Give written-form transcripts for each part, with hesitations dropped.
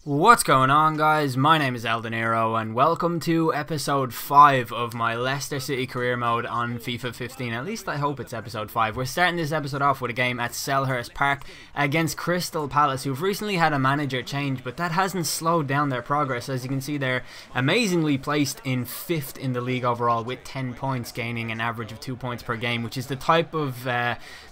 What's going on, guys? My name is Eldeniro and welcome to episode 5 of my Leicester City career mode on FIFA 15. At least I hope it's episode 5. We're starting this episode off with a game at Selhurst Park against Crystal Palace, who've recently had a manager change, but that hasn't slowed down their progress. As you can see, they're amazingly placed in 5th in the league overall with 10 points, gaining an average of 2 points per game, which is the type of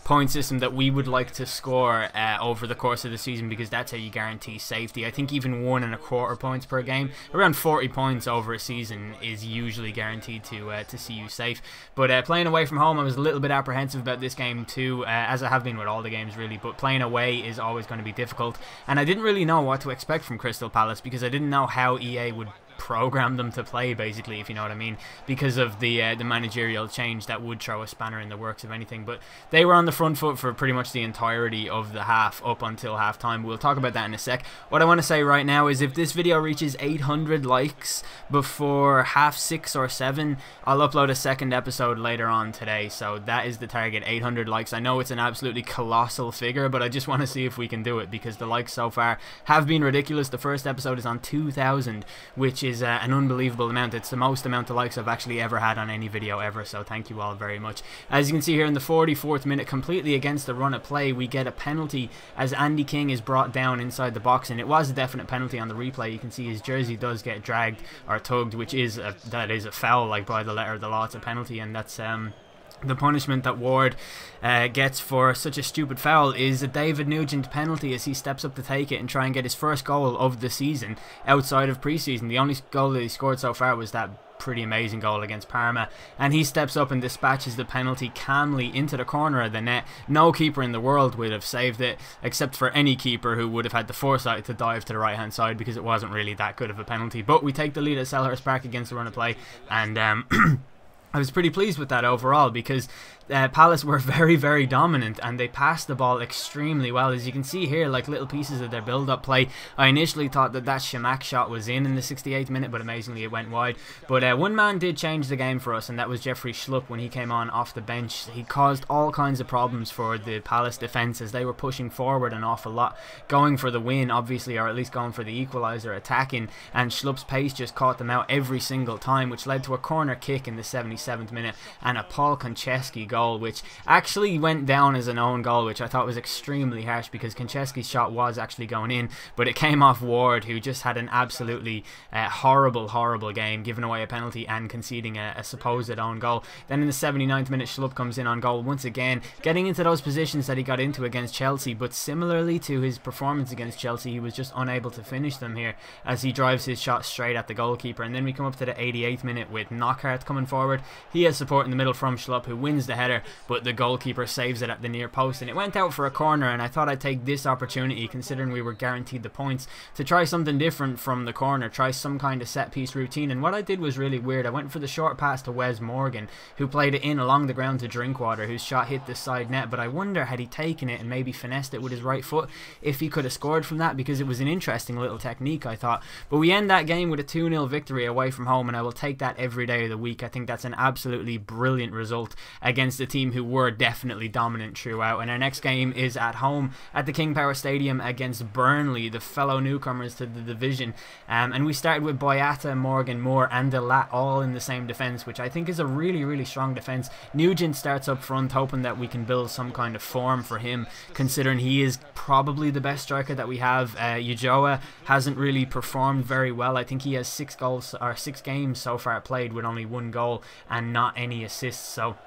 point system that we would like to score over the course of the season, because that's how you guarantee safety. I think even 1.25 points per game, around 40 points over a season, is usually guaranteed to see you safe. But playing away from home, I was a little bit apprehensive about this game too, as I have been with all the games really, but playing away is always going to be difficult, and I didn't really know what to expect from Crystal Palace because I didn't know how EA would program them to play, basically, if you know what I mean, because of the managerial change that would throw a spanner in the works of anything. But they were on the front foot for pretty much the entirety of the half up until half time. We'll talk about that in a sec. What I want to say right now is if this video reaches 800 likes before half 6 or 7, I'll upload a second episode later on today. So that is the target, 800 likes. I know it's an absolutely colossal figure, but I just want to see if we can do it because the likes so far have been ridiculous. The first episode is on 2,000, which is an unbelievable amount. It's the most amount of likes I've actually ever had on any video ever, so thank you all very much. As you can see here in the 44th minute, completely against the run of play, we get a penalty as Andy King is brought down inside the box, and it was a definite penalty on the replay. You can see his jersey does get dragged or tugged, which is a foul, like by the letter of the law. It's a penalty, and that's the punishment that Ward gets for such a stupid foul is a David Nugent penalty as he steps up to take it and try and get his first goal of the season outside of preseason. The only goal that he scored so far was that pretty amazing goal against Parma, and he steps up and dispatches the penalty calmly into the corner of the net. No keeper in the world would have saved it, except for any keeper who would have had the foresight to dive to the right hand side, because it wasn't really that good of a penalty. But we take the lead at Selhurst Park against the run of play, and I was pretty pleased with that overall, because Palace were very, very dominant and they passed the ball extremely well. As you can see here, like little pieces of their build-up play. I initially thought that Shamak shot was in the 68th minute, but amazingly it went wide. But one man did change the game for us, and that was Jeffrey Schlupp. When he came on off the bench, he caused all kinds of problems for the Palace defence as they were pushing forward an awful lot, going for the win obviously, or at least going for the equaliser, attacking, and Schlupp's pace just caught them out every single time, which led to a corner kick in the 77th minute and a Paul Konchesky goal, which actually went down as an own goal, which I thought was extremely harsh because Konchesky's shot was actually going in, but it came off Ward, who just had an absolutely horrible game, giving away a penalty and conceding a supposed own goal. Then in the 79th minute, Schlupp comes in on goal once again, getting into those positions that he got into against Chelsea, but similarly to his performance against Chelsea, he was just unable to finish them here as he drives his shot straight at the goalkeeper. And then we come up to the 88th minute with Knockhart coming forward. He has support in the middle from Schlupp, who wins the header, but the goalkeeper saves it at the near post, and it went out for a corner. And I thought I'd take this opportunity, considering we were guaranteed the points, to try something different from the corner, try some kind of set piece routine. And what I did was really weird. I went for the short pass to Wes Morgan, who played it in along the ground to Drinkwater, whose shot hit the side net, but I wonder, had he taken it and maybe finessed it with his right foot, if he could have scored from that, because it was an interesting little technique, I thought. But we end that game with a 2-0 victory away from home, and I will take that every day of the week. I think that's an absolutely brilliant result against a team who were definitely dominant throughout. And our next game is at home at the King Power Stadium against Burnley, the fellow newcomers to the division, and we started with Boyata, Morgan, Moore and Delat all in the same defence, which I think is a really strong defence. Nugent starts up front, hoping that we can build some kind of form for him, considering he is probably the best striker that we have. Ujoa hasn't really performed very well. I think he has 6 goals or 6 games so far played with only 1 goal and not any assists, so,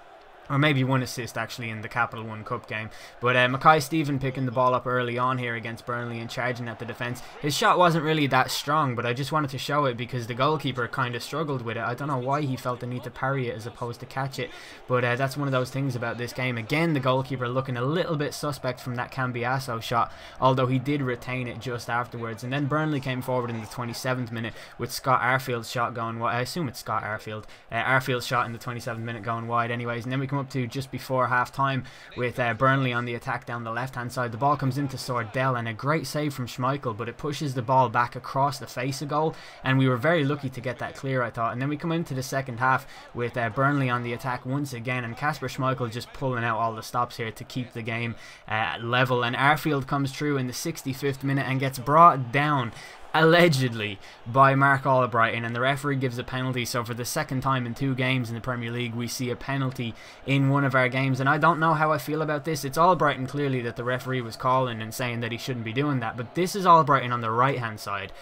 or maybe 1 assist actually in the Capital One Cup game. But Mackay Stephen picking the ball up early on here against Burnley and charging at the defence. His shot wasn't really that strong, but I just wanted to show it because the goalkeeper kind of struggled with it. I don't know why he felt the need to parry it as opposed to catch it, but that's one of those things about this game. Again, the goalkeeper looking a little bit suspect from that Cambiasso shot, although he did retain it just afterwards. And then Burnley came forward in the 27th minute with Scott Arfield's shot going wide. I assume it's Scott Arfield. Arfield's shot in the 27th minute going wide anyways. And then we come up to just before half time with Burnley on the attack down the left hand side. The ball comes into Sordell and a great save from Schmeichel, but it pushes the ball back across the face of goal, and we were very lucky to get that clear, I thought. And then we come into the second half with Burnley on the attack once again, and Kasper Schmeichel just pulling out all the stops here to keep the game level. And Arfield comes through in the 65th minute and gets brought down allegedly by Mark Albrighton, and the referee gives a penalty. So for the second time in 2 games in the Premier League, we see a penalty in one of our games, and I don't know how I feel about this. It's Albrighton clearly that the referee was calling and saying that he shouldn't be doing that, but this is Albrighton on the right hand side.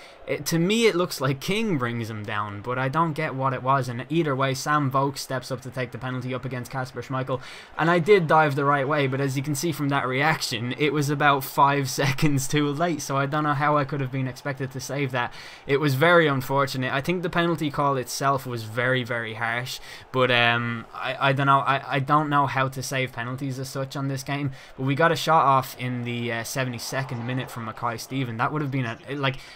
To me it looks like King brings him down, but I don't get what it was, and either way Sam Vokes steps up to take the penalty up against Kasper Schmeichel, and I did dive the right way, but as you can see from that reaction, it was about 5 seconds too late, so I don't know how I could have been expected to save that. It was very unfortunate. I think the penalty call itself was very, very harsh, but I don't know. I don't know how to save penalties as such on this game, but we got a shot off in the 72nd minute from Mackay Steven. That would have been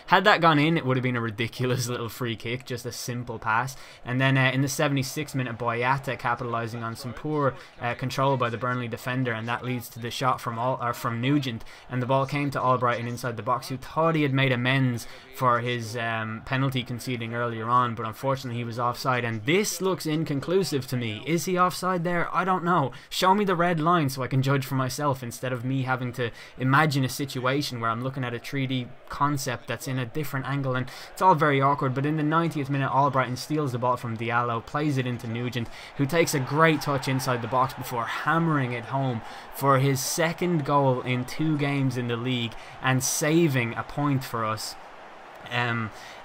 had that gone in, it would have been a ridiculous little free kick, just a simple pass. And then in the 76th minute, Boyata capitalising on some poor control by the Burnley defender, and that leads to the shot from Nugent, and the ball came to Albrighton inside the box, who thought he had made amends for his penalty conceding earlier on, but unfortunately he was offside, and this looks inconclusive to me. Is he offside there? I don't know. Show me the red line so I can judge for myself, instead of me having to imagine a situation where I'm looking at a 3D concept that's in a different angle, and it's all very awkward. But in the 90th minute, Albrighton steals the ball from Diallo, plays it into Nugent, who takes a great touch inside the box before hammering it home for his 2nd goal in 2 games in the league, and saving a point for us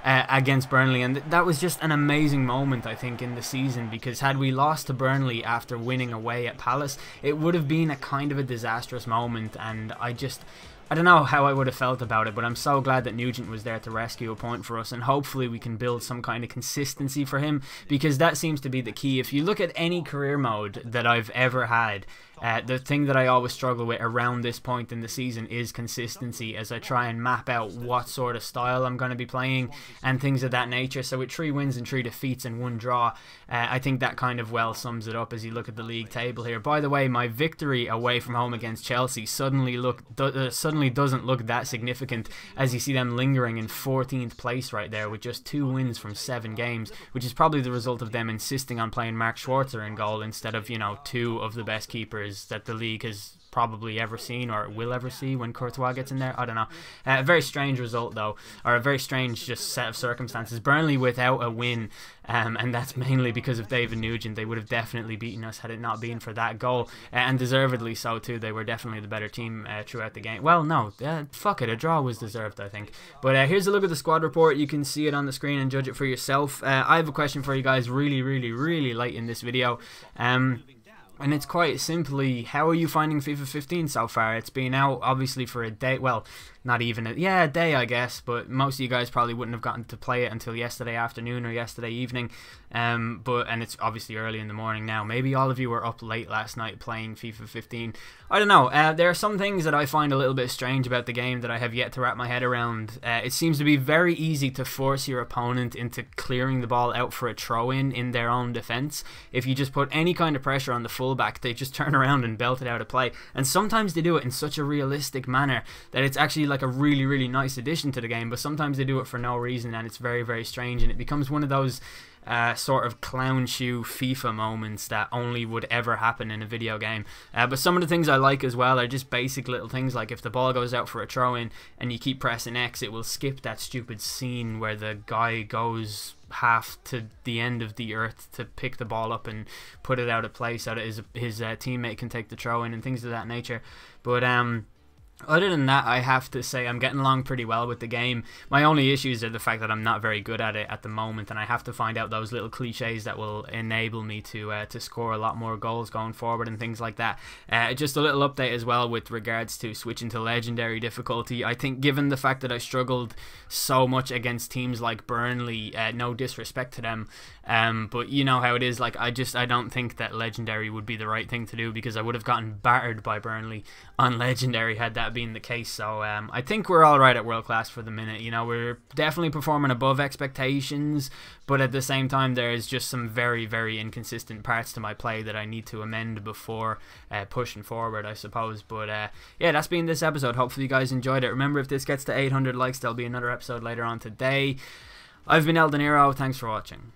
against Burnley. And that was just an amazing moment, I think, in the season, because had we lost to Burnley after winning away at Palace, it would have been a kind of a disastrous moment, and I don't know how I would have felt about it, but I'm so glad that Nugent was there to rescue a point for us, and hopefully we can build some kind of consistency for him, because that seems to be the key. If you look at any career mode that I've ever had, the thing that I always struggle with around this point in the season is consistency, as I try and map out what sort of style I'm going to be playing and things of that nature. So with 3 wins and 3 defeats and 1 draw, I think that kind of well sums it up as you look at the league table here. By the way, my victory away from home against Chelsea suddenly doesn't look that significant, as you see them lingering in 14th place right there with just 2 wins from 7 games, which is probably the result of them insisting on playing Mark Schwarzer in goal instead of, 2 of the best keepers that the league has probably ever seen or will ever see when Courtois gets in there. I don't know. A very strange result though, or a very strange just set of circumstances. Burnley without a win, and that's mainly because of David Nugent. They would have definitely beaten us had it not been for that goal, and deservedly so too. They were definitely the better team throughout the game. Well, no, fuck it, a draw was deserved, I think. But here's a look at the squad report. You can see it on the screen and judge it for yourself. I have a question for you guys really late in this video. And it's quite simply, how are you finding FIFA 15 so far? It's been out obviously for a day, well, not even a day I guess, but most of you guys probably wouldn't have gotten to play it until yesterday afternoon or yesterday evening, and it's obviously early in the morning now. Maybe all of you were up late last night playing FIFA 15. I don't know. There are some things that I find a little bit strange about the game that I have yet to wrap my head around. It seems to be very easy to force your opponent into clearing the ball out for a throw-in their own defence. If you just put any kind of pressure on the fullback, they just turn around and belt it out of play, and sometimes they do it in such a realistic manner that it's actually like a really nice addition to the game, but sometimes they do it for no reason, and it's very strange, and it becomes one of those sort of clown shoe FIFA moments that only would ever happen in a video game. But some of the things I like as well are just basic little things, like if the ball goes out for a throw-in and you keep pressing X, it will skip that stupid scene where the guy goes half to the end of the earth to pick the ball up and put it out of play so that his teammate can take the throw-in and things of that nature. But other than that, I have to say I'm getting along pretty well with the game. My only issues are the fact that I'm not very good at it at the moment, and I have to find out those little cliches that will enable me to score a lot more goals going forward and things like that. Just a little update as well with regards to switching to legendary difficulty. I think given the fact that I struggled so much against teams like Burnley, no disrespect to them, but you know how it is, like I don't think that legendary would be the right thing to do, because I would have gotten battered by Burnley on legendary had that been the case. So I think we're alright at world class for the minute. We're definitely performing above expectations, but at the same time there's just some very inconsistent parts to my play that I need to amend before pushing forward, I suppose. But yeah, that's been this episode. Hopefully you guys enjoyed it. Remember, if this gets to 800 likes, there'll be another episode later on today. I've been Eldeniro. Thanks for watching.